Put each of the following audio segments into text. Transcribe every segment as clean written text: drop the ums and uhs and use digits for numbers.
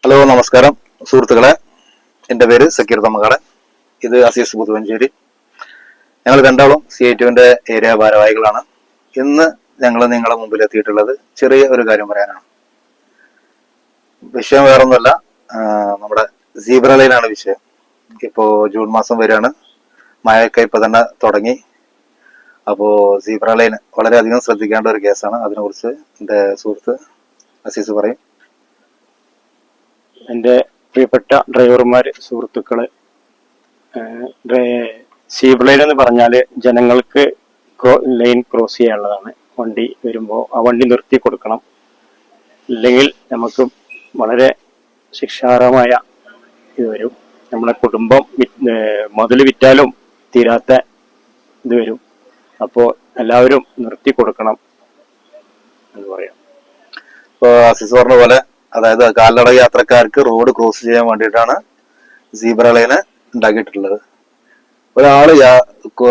Hello, നമസ്കാരം സുഹൃത്തുക്കളെ. എൻ്റെ പേര് സക്കീർ തമ്മക്കാട്. ഇത് അസീസ് പുതുവഞ്ചേരി. ഞങ്ങൾ രണ്ടാളും CI2-ന്റെ ഏരിയ ഭാരവാഹികളാണ്. ഇന്ന് ഞങ്ങൾ നിങ്ങളുടെ മുമ്പിൽ എത്തിയിട്ടുള്ളത് ചെറിയ ഒരു കാര്യം പറയാനാണ്. വിഷയം വേറൊന്നുമല്ല, നമ്മുടെ സീബ്ര ലൈനാണ് വിഷയം. ഇപ്പോൾ ജൂൺ മാസം വരെയാണ്, മഴയൊക്കെ ഇപ്പൊ തന്നെ തുടങ്ങി. അപ്പോൾ സീബ്ര ലൈൻ വളരെയധികം ശ്രദ്ധിക്കേണ്ട ഒരു കേസാണ്. അതിനെക്കുറിച്ച് എൻ്റെ സുഹൃത്ത് അസീസ് പറയും. എൻ്റെ പ്രിയപ്പെട്ട ഡ്രൈവർമാര്, സുഹൃത്തുക്കള്, സീബ്ര ലൈൻ എന്ന് പറഞ്ഞാല് ജനങ്ങൾക്ക് ലൈൻ ക്രോസ് ചെയ്യാനുള്ളതാണ്. വണ്ടി വരുമ്പോൾ ആ വണ്ടി നിർത്തി കൊടുക്കണം. ഇല്ലെങ്കിൽ നമുക്ക് വളരെ ശിക്ഷാർഹമായ ഇത് വരും. നമ്മുടെ കുടുംബം മുതൽ വിറ്റാലും തീരാത്ത ഇത് വരും. അപ്പോൾ എല്ലാവരും നിർത്തി കൊടുക്കണം എന്ന് പറയാം. ഇപ്പോൾ അസീസ് പറഞ്ഞ പോലെ, അതായത് കാൽനട യാത്രക്കാർക്ക് റോഡ് ക്രോസ് ചെയ്യാൻ വേണ്ടിയിട്ടാണ് സീബ്ര ലൈന് ഉണ്ടാക്കിയിട്ടുള്ളത്. ഒരാള്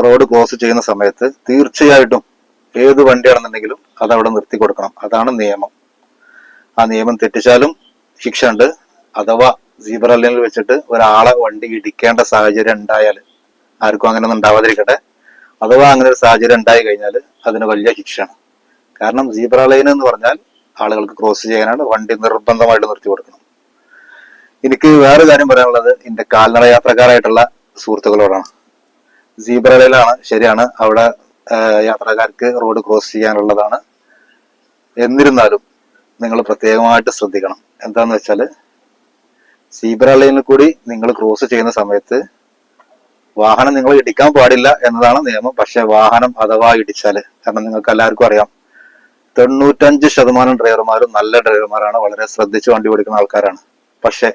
റോഡ് ക്രോസ് ചെയ്യുന്ന സമയത്ത് തീർച്ചയായിട്ടും ഏത് വണ്ടിയാണെന്നുണ്ടെങ്കിലും അത് അവിടെ നിർത്തി കൊടുക്കണം. അതാണ് നിയമം. ആ നിയമം തെറ്റിച്ചാലും ശിക്ഷ ഉണ്ട്. അഥവാ സീബ്ര ലൈനിൽ വെച്ചിട്ട് ഒരാളെ വണ്ടി ഇടിക്കേണ്ട സാഹചര്യം ഉണ്ടായാൽ, ആർക്കും അങ്ങനെ ഒന്നും ഉണ്ടാവാതിരിക്കട്ടെ, അഥവാ അങ്ങനെ ഒരു സാഹചര്യം ഉണ്ടായി കഴിഞ്ഞാൽ അതിന് വലിയ ശിക്ഷയാണ്. കാരണം സീബ്ര ലൈൻ എന്ന് പറഞ്ഞാൽ ആളുകൾക്ക് ക്രോസ് ചെയ്യാനാണ്. വണ്ടി നിർബന്ധമായിട്ട് നിർത്തി കൊടുക്കണം. എനിക്ക് വേറെ കാര്യം പറയാനുള്ളത് എന്റെ കാൽനട യാത്രക്കാരായിട്ടുള്ള സുഹൃത്തുക്കളോടാണ്. സീബ്ര ലൈനാണ്, ശരിയാണ്, അവിടെ യാത്രക്കാർക്ക് റോഡ് ക്രോസ് ചെയ്യാനുള്ളതാണ്. എന്നിരുന്നാലും നിങ്ങൾ പ്രത്യേകമായിട്ട് ശ്രദ്ധിക്കണം. എന്താന്ന് വെച്ചാല്, സീബ്ര ലൈനിൽ കൂടി നിങ്ങൾ ക്രോസ് ചെയ്യുന്ന സമയത്ത് വാഹനം നിങ്ങൾ ഇടിക്കാൻ പാടില്ല എന്നതാണ് നിയമം. പക്ഷെ വാഹനം അഥവാ ഇടിച്ചാല്, കാരണം നിങ്ങൾക്ക് എല്ലാവർക്കും അറിയാം, 95% ഡ്രൈവർമാരും നല്ല ഡ്രൈവർമാരാണ്, വളരെ ശ്രദ്ധിച്ച് വണ്ടി ഓടിക്കുന്ന ആൾക്കാരാണ്. പക്ഷെ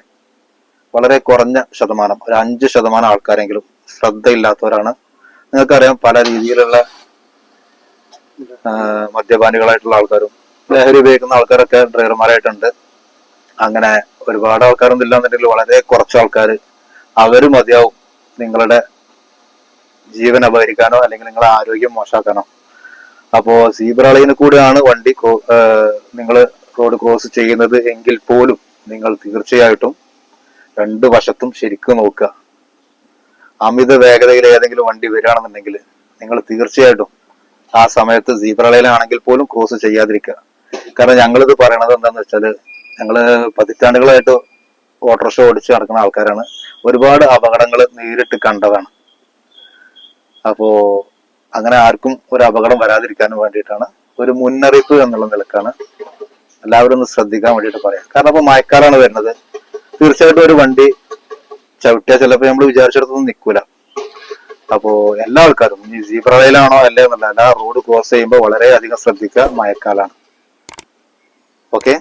വളരെ കുറഞ്ഞ ശതമാനം, ഒരു 5% ആൾക്കാരെങ്കിലും ശ്രദ്ധയില്ലാത്തവരാണ്. നിങ്ങൾക്കറിയാം, പല രീതിയിലുള്ള മദ്യപാനികളായിട്ടുള്ള ആൾക്കാരും ലഹരി ഉപയോഗിക്കുന്ന ആൾക്കാരൊക്കെ ഡ്രൈവർമാരായിട്ടുണ്ട്. അങ്ങനെ ഒരുപാട് ആൾക്കാരൊന്നും ഇല്ലാന്നുണ്ടെങ്കിൽ വളരെ കുറച്ച് ആൾക്കാർ, അവര് മതിയാവും നിങ്ങളുടെ ജീവൻ അപഹരിക്കാനോ അല്ലെങ്കിൽ നിങ്ങളുടെ ആരോഗ്യം മോശമാക്കാനോ. അപ്പോ സീബ്ര ലൈനിൽ കൂടെയാണ് വണ്ടി നിങ്ങൾ റോഡ് ക്രോസ് ചെയ്യുന്നത് എങ്കിൽ പോലും നിങ്ങൾ തീർച്ചയായിട്ടും രണ്ടു വശത്തും ശരിക്കും നോക്കുക. അമിത വേഗതയിൽ ഏതെങ്കിലും വണ്ടി വരികയാണെന്നുണ്ടെങ്കിൽ നിങ്ങൾ തീർച്ചയായിട്ടും ആ സമയത്ത് സീബ്ര ലൈനാണെങ്കിൽ പോലും ക്രോസ് ചെയ്യാതിരിക്കുക. കാരണം ഞങ്ങളിത് പറയണത് എന്താന്ന് വെച്ചാല്, ഞങ്ങള് പതിറ്റാണ്ടുകളായിട്ട് ഓട്ടോറിക്ഷ ഓടിച്ച് നടക്കുന്ന ആൾക്കാരാണ്. ഒരുപാട് അപകടങ്ങൾ നേരിട്ട് കണ്ടതാണ്. അപ്പോ അങ്ങനെ ആർക്കും ഒരു അപകടം വരാതിരിക്കാനും വേണ്ടിയിട്ടാണ്, ഒരു മുന്നറിയിപ്പ് എന്നുള്ള നിലക്കാണ് എല്ലാവരും ഒന്ന് ശ്രദ്ധിക്കാൻ വേണ്ടിയിട്ട് പറയാം. കാരണം ഇപ്പൊ മഴക്കാലാണ് വരുന്നത്. തീർച്ചയായിട്ടും ഒരു വണ്ടി ചവിട്ടിയാൽ ചിലപ്പോൾ നമ്മൾ വിചാരിച്ചിടത്തൊന്നും നിൽക്കൂല. അപ്പോ എല്ലാ ആൾക്കാരും ഈ സീബ്ര ലൈനാണോ അല്ലേ എന്നല്ല, എല്ലാ റോഡ് ക്രോസ് ചെയ്യുമ്പോൾ വളരെയധികം ശ്രദ്ധിക്കുക. മഴക്കാലാണ്. ഓക്കെ.